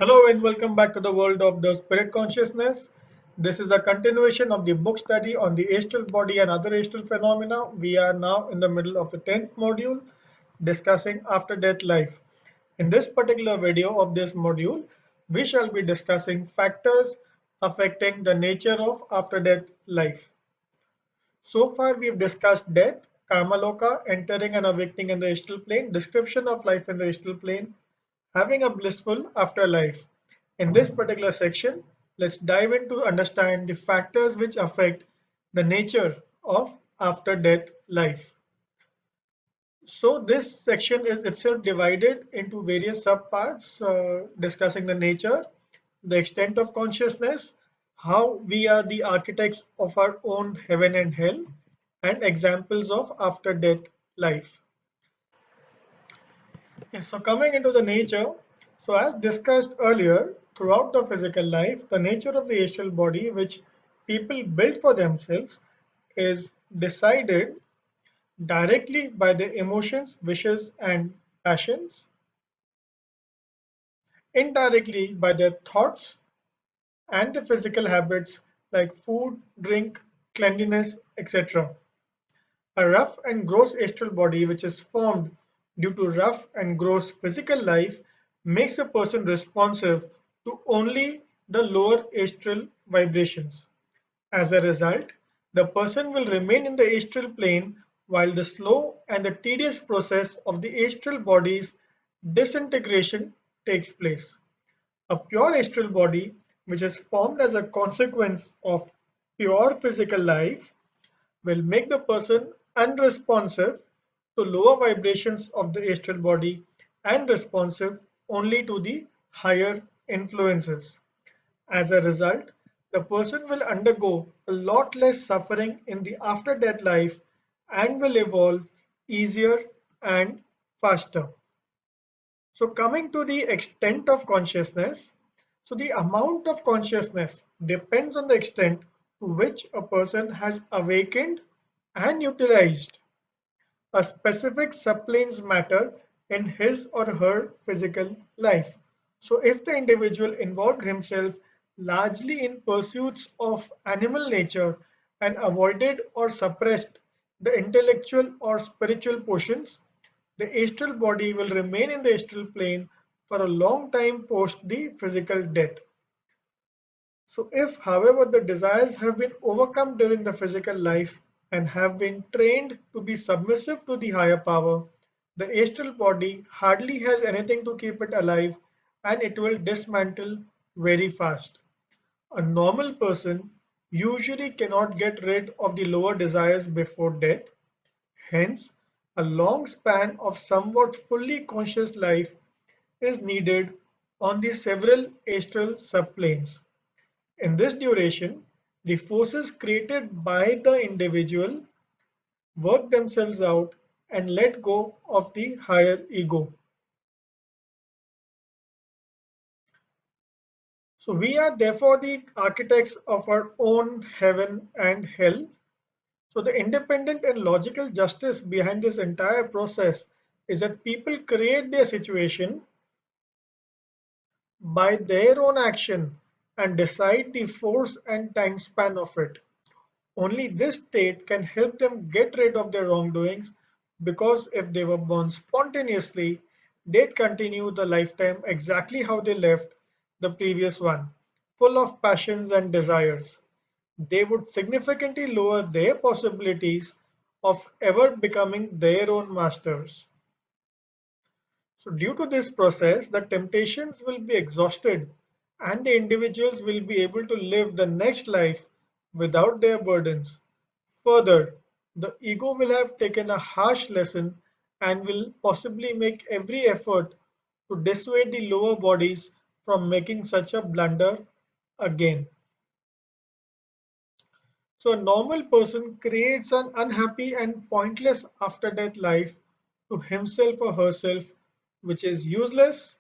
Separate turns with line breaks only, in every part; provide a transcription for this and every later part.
Hello and welcome back to the world of the spirit consciousness. This is a continuation of the book study on the astral body and other astral phenomena. We are now in the middle of the 10th module discussing after death life. In this particular video of this module, we shall be discussing factors affecting the nature of after death life. So far, we've discussed death, karma loka, entering and awakening in the astral plane, description of life in the astral plane, having a blissful afterlife. In this particular section, let's dive into understand the factors which affect the nature of after death life. So this section is itself divided into various subparts discussing the nature, the extent of consciousness, how we are the architects of our own heaven and hell, and examples of after death life. Yes, so coming into the nature, so as discussed earlier, throughout the physical life, the nature of the astral body, which people build for themselves, is decided directly by their emotions, wishes, and passions, indirectly by their thoughts and the physical habits like food, drink, cleanliness, etc. A rough and gross astral body, which is formed due to rough and gross physical life, makes a person responsive to only the lower astral vibrations. As a result, the person will remain in the astral plane while the slow and the tedious process of the astral body's disintegration takes place. A pure astral body, which is formed as a consequence of pure physical life, will make the person unresponsive to lower vibrations of the astral body and responsive only to the higher influences. As a result, the person will undergo a lot less suffering in the after death life and will evolve easier and faster. So, coming to the extent of consciousness, so the amount of consciousness depends on the extent to which a person has awakened and utilized a specific subplane's matter in his or her physical life. So, if the individual involved himself largely in pursuits of animal nature and avoided or suppressed the intellectual or spiritual portions, the astral body will remain in the astral plane for a long time post the physical death. So, if, however, the desires have been overcome during the physical life and have been trained to be submissive to the higher power, the astral body hardly has anything to keep it alive and it will dismantle very fast. A normal person usually cannot get rid of the lower desires before death. Hence, a long span of somewhat fully conscious life is needed on the several astral subplanes. In this duration, the forces created by the individual work themselves out and let go of the higher ego. So, we are therefore the architects of our own heaven and hell. So, the independent and logical justice behind this entire process is that people create their situation by their own action and decide the force and time span of it. Only this state can help them get rid of their wrongdoings because if they were born spontaneously, they'd continue the lifetime exactly how they left the previous one, full of passions and desires. They would significantly lower their possibilities of ever becoming their own masters. So, due to this process, the temptations will be exhausted and the individuals will be able to live the next life without their burdens. Further, the ego will have taken a harsh lesson and will possibly make every effort to dissuade the lower bodies from making such a blunder again. So, a normal person creates an unhappy and pointless after death life to himself or herself, which is useless,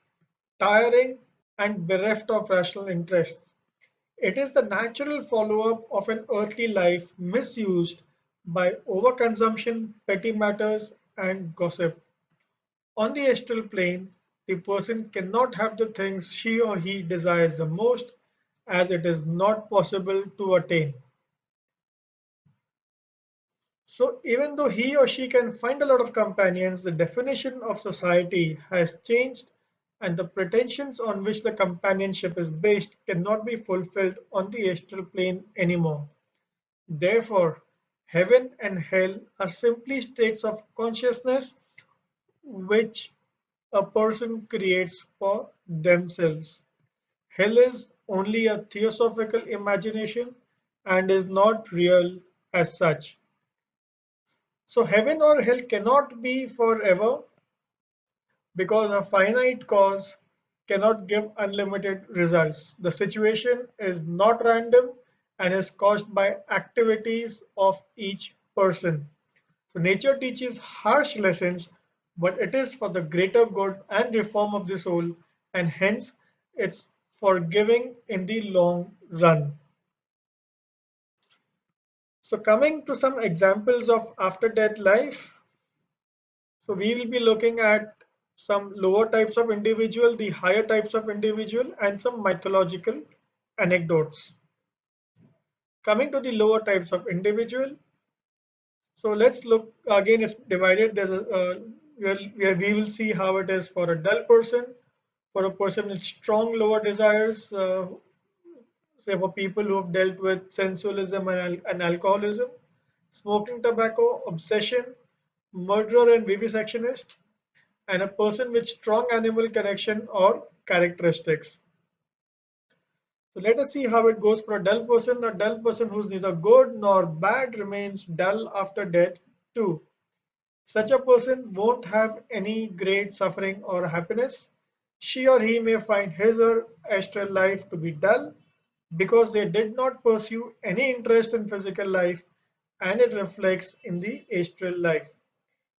tiring, and bereft of rational interests. It is the natural follow up of an earthly life misused by overconsumption, petty matters, and gossip. On the astral plane, the person cannot have the things she or he desires the most, as it is not possible to attain. So even though he or she can find a lot of companions, the definition of society has changed, and the pretensions on which the companionship is based cannot be fulfilled on the astral plane anymore. Therefore, heaven and hell are simply states of consciousness which a person creates for themselves. Hell is only a theosophical imagination and is not real as such. So heaven or hell cannot be forever because a finite cause cannot give unlimited results. The situation is not random and is caused by activities of each person. So nature teaches harsh lessons, but it is for the greater good and reform of the soul, and hence it's forgiving in the long run. So coming to some examples of after death life, so we will be looking at some lower types of individual, the higher types of individual, and some mythological anecdotes. Coming to the lower types of individual, so let's look again. It's divided. There's a where we will see how it is for a dull person, for a person with strong lower desires, say for people who have dealt with sensualism and alcoholism, smoking tobacco, obsession, murderer and vivisectionist, and a person with strong animal connection or characteristics. So let us see how it goes for a dull person. A dull person who's neither good nor bad remains dull after death too. Such a person won't have any great suffering or happiness. She or he may find his or astral life to be dull because they did not pursue any interest in physical life, and it reflects in the astral life.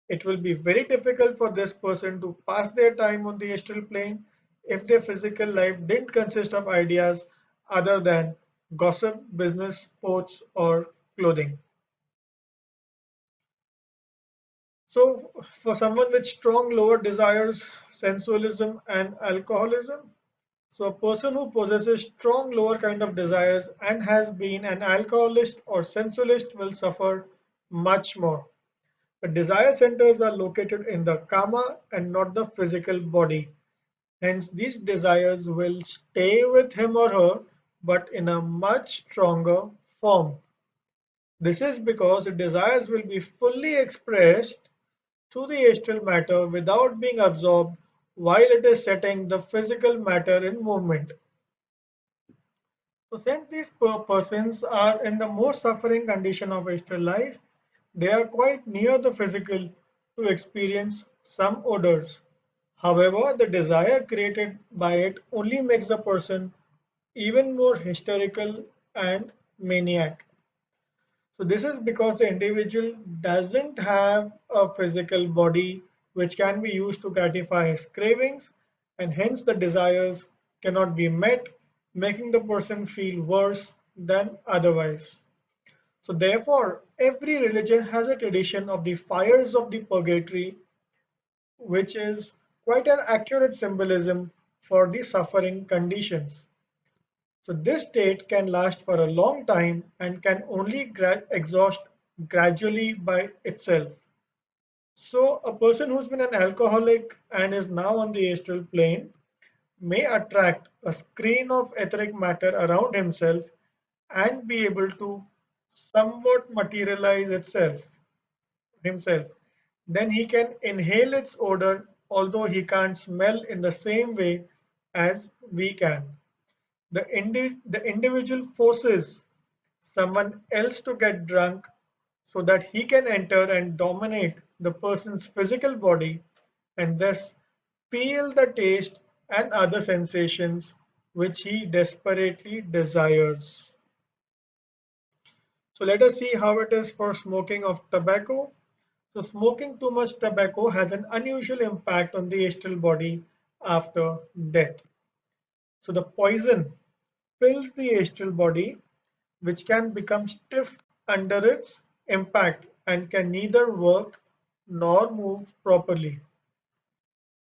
It will be very difficult for this person to pass their time on the astral plane if their physical life didn't consist of ideas other than gossip, business, sports, or clothing. So, for someone with strong lower desires, sensualism, and alcoholism, so a person who possesses strong lower kind of desires and has been an alcoholist or sensualist will suffer much more. The desire centers are located in the kama and not the physical body. Hence, these desires will stay with him or her, but in a much stronger form. This is because the desires will be fully expressed through the astral matter without being absorbed while it is setting the physical matter in movement. So since these persons are in the most suffering condition of astral life, they are quite near the physical to experience some odors. However, the desire created by it only makes the person even more hysterical and maniac. So this is because the individual doesn't have a physical body which can be used to gratify his cravings, and hence the desires cannot be met, making the person feel worse than otherwise. So therefore, every religion has a tradition of the fires of the purgatory, which is quite an accurate symbolism for the suffering conditions. So this state can last for a long time and can only exhaust gradually by itself. So a person who's been an alcoholic and is now on the astral plane may attract a screen of etheric matter around himself and be able to somewhat materialize himself. Then he can inhale its odor, although he can't smell in the same way as we can. The individual forces someone else to get drunk so that he can enter and dominate the person's physical body and thus feel the taste and other sensations which he desperately desires. So let us see how it is for smoking of tobacco. So smoking too much tobacco has an unusual impact on the astral body after death. So the poison fills the astral body, which can become stiff under its impact and can neither work nor move properly.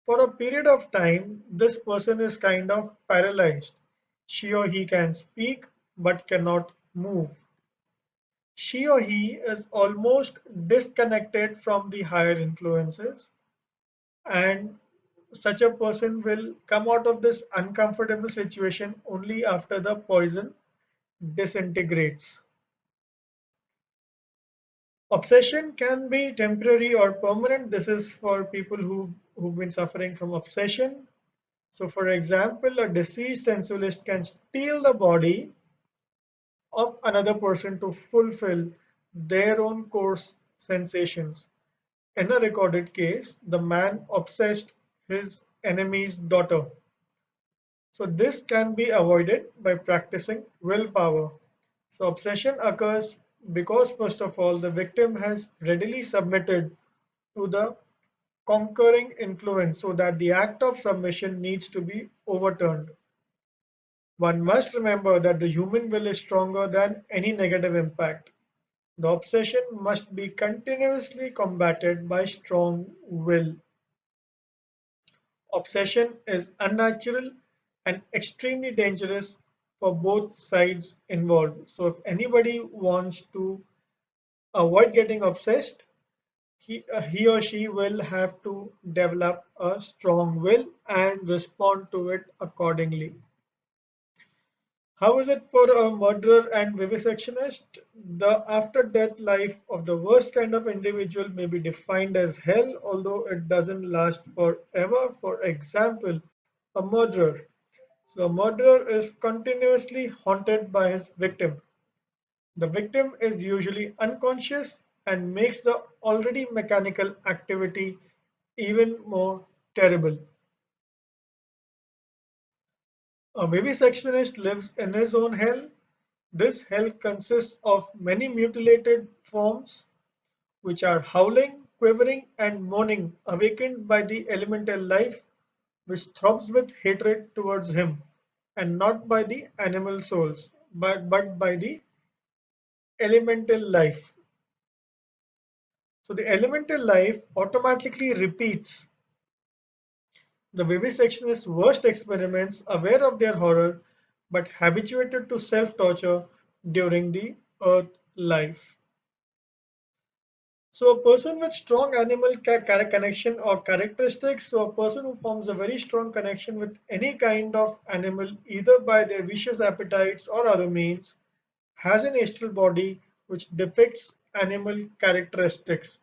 For a period of time, this person is kind of paralyzed. She or he can speak but cannot move. She or he is almost disconnected from the higher influences, and such a person will come out of this uncomfortable situation only after the poison disintegrates. Obsession can be temporary or permanent. This is for people who've been suffering from obsession. So, for example, a deceased sensualist can steal the body of another person to fulfill their own coarse sensations. In a recorded case, the man obsessed his enemy's daughter. So, this can be avoided by practicing willpower. So, obsession occurs because, first of all, the victim has readily submitted to the conquering influence so that the act of submission needs to be overturned. One must remember that the human will is stronger than any negative impact. The obsession must be continuously combated by strong will. Obsession is unnatural and extremely dangerous for both sides involved. So, if anybody wants to avoid getting obsessed, he or she will have to develop a strong will and respond to it accordingly. How is it for a murderer and vivisectionist? The after death life of the worst kind of individual may be defined as hell, although it doesn't last forever. For example, a murderer. So, a murderer is continuously haunted by his victim. The victim is usually unconscious and makes the already mechanical activity even more terrible. A vivisectionist lives in his own hell. This hell consists of many mutilated forms which are howling, quivering, and moaning, awakened by the elemental life which throbs with hatred towards him, and not by the animal souls, but by the elemental life. So the elemental life automatically repeats the vivisectionist's worst experiments, aware of their horror, but habituated to self torture during the earth life. So, a person with strong animal connection or characteristics, so a person who forms a very strong connection with any kind of animal, either by their vicious appetites or other means, has an astral body which depicts animal characteristics.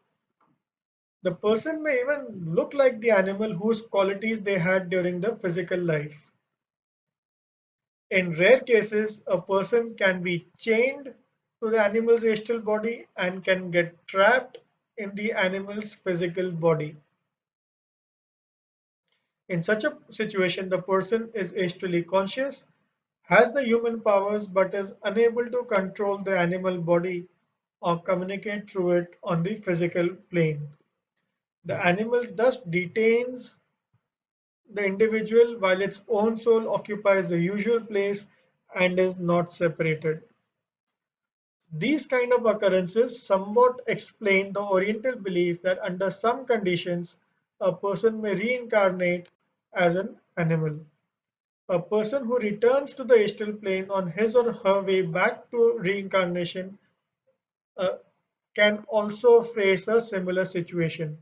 The person may even look like the animal whose qualities they had during the physical life. In rare cases, a person can be chained to the animal's astral body and can get trapped in the animal's physical body. In such a situation, the person is astrally conscious, has the human powers, but is unable to control the animal body or communicate through it on the physical plane. The animal thus detains the individual while its own soul occupies the usual place and is not separated. These kind of occurrences somewhat explain the Oriental belief that under some conditions a person may reincarnate as an animal. A person who returns to the astral plane on his or her way back to reincarnation uh, can also face a similar situation.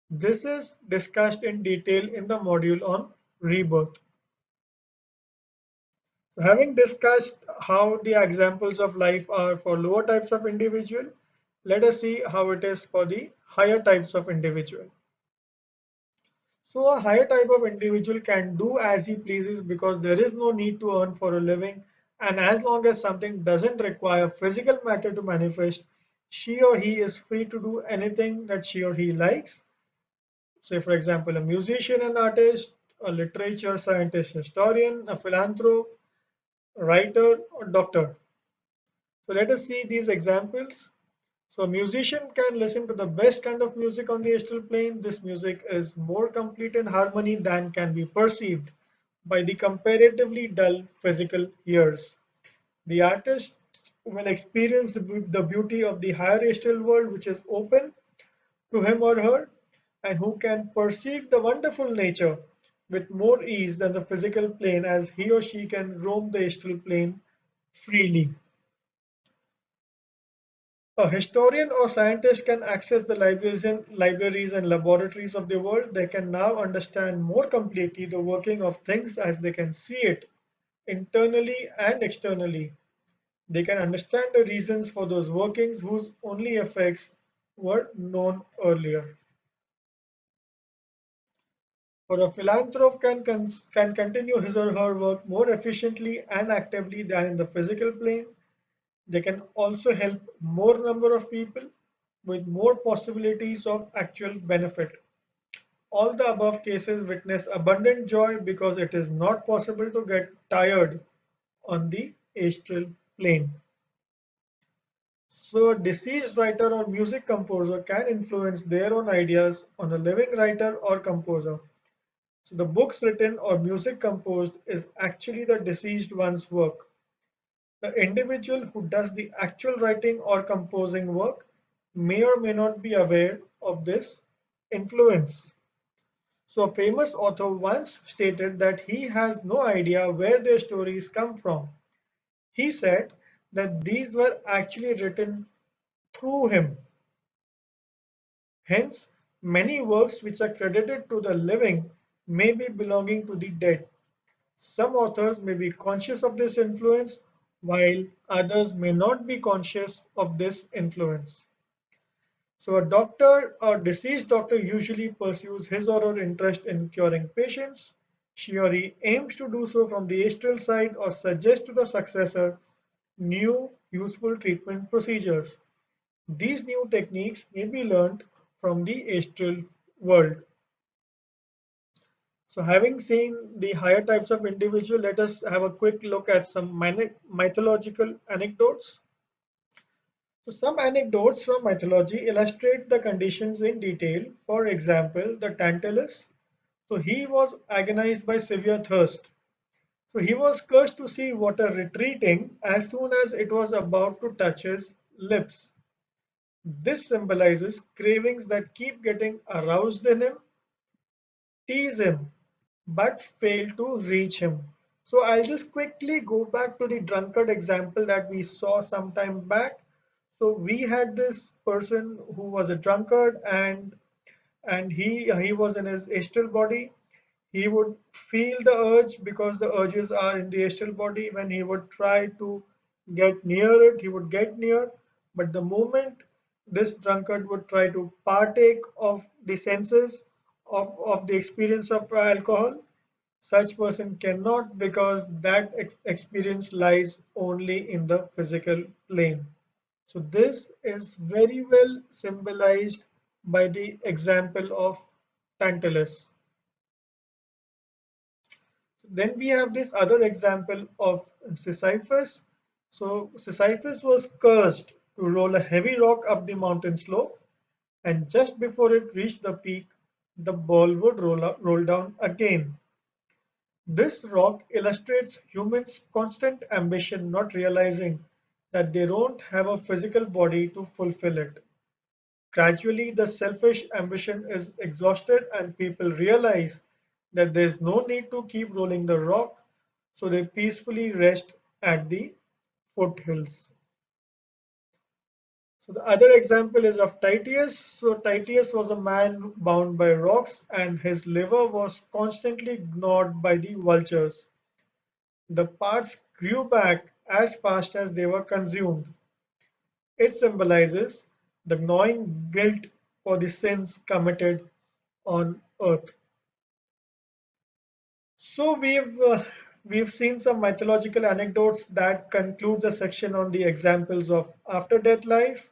This is discussed in detail in the module on rebirth. So having discussed how the examples of life are for lower types of individual, let us see how it is for the higher types of individual. So a higher type of individual can do as he pleases because there is no need to earn for a living, and as long as something doesn't require physical matter to manifest, she or he is free to do anything that she or he likes. Say for example, a musician and artist, a literature scientist, historian, a philanthrope, writer, or doctor. So let us see these examples. So a musician can listen to the best kind of music on the astral plane. This music is more complete in harmony than can be perceived by the comparatively dull physical ears. The artist will experience the beauty of the higher astral world, which is open to him or her, and who can perceive the wonderful nature with more ease than the physical plane, as he or she can roam the astral plane freely. A historian or scientist can access the libraries and laboratories of the world. They can now understand more completely the working of things as they can see it internally and externally. They can understand the reasons for those workings whose only effects were known earlier. For a philanthrope can continue his or her work more efficiently and actively than in the physical plane. They can also help more number of people with more possibilities of actual benefit. All the above cases witness abundant joy because it is not possible to get tired on the astral plane. So a deceased writer or music composer can influence their own ideas on a living writer or composer. So the books written or music composed is actually the deceased one's work. The individual who does the actual writing or composing work may or may not be aware of this influence. So a famous author once stated that he has no idea where their stories come from. He said that these were actually written through him. Hence, many works which are credited to the living may be belonging to the dead. Some authors may be conscious of this influence, while others may not be conscious of this influence. So, a doctor or deceased doctor usually pursues his or her interest in curing patients. She or he aims to do so from the astral side or suggests to the successor new useful treatment procedures. These new techniques may be learned from the astral world. So, having seen the higher types of individual, let us have a quick look at some mythological anecdotes. So, some anecdotes from mythology illustrate the conditions in detail. For example, the Tantalus. So, he was agonized by severe thirst. So, he was cursed to see water retreating as soon as it was about to touch his lips. This symbolizes cravings that keep getting aroused in him, tease him, but fail to reach him. So I'll just quickly go back to the drunkard example that we saw some time back. So we had this person who was a drunkard, and he was in his astral body. He would feel the urge because the urges are in the astral body. When he would try to get near it, he would get near. But the moment this drunkard would try to partake of the senses of the experience of alcohol, such person cannot, because that experience lies only in the physical plane. So this is very well symbolized by the example of Tantalus. Then we have this other example of Sisyphus. So Sisyphus was cursed to roll a heavy rock up the mountain slope, and just before it reached the peak, the ball would roll down again. This rock illustrates humans' constant ambition, not realizing that they don't have a physical body to fulfill it. Gradually, the selfish ambition is exhausted, and people realize that there's no need to keep rolling the rock, so they peacefully rest at the foothills. So the other example is of Titius. So Titius was a man bound by rocks, and his liver was constantly gnawed by the vultures. The parts grew back as fast as they were consumed. It symbolizes the gnawing guilt for the sins committed on earth. So we've seen some mythological anecdotes that concludes a section on the examples of after death life,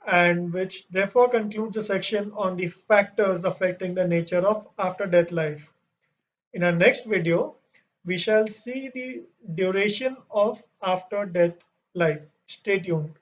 and which therefore concludes a section on the factors affecting the nature of after death life. In our next video, we shall see the duration of after death life. Stay tuned.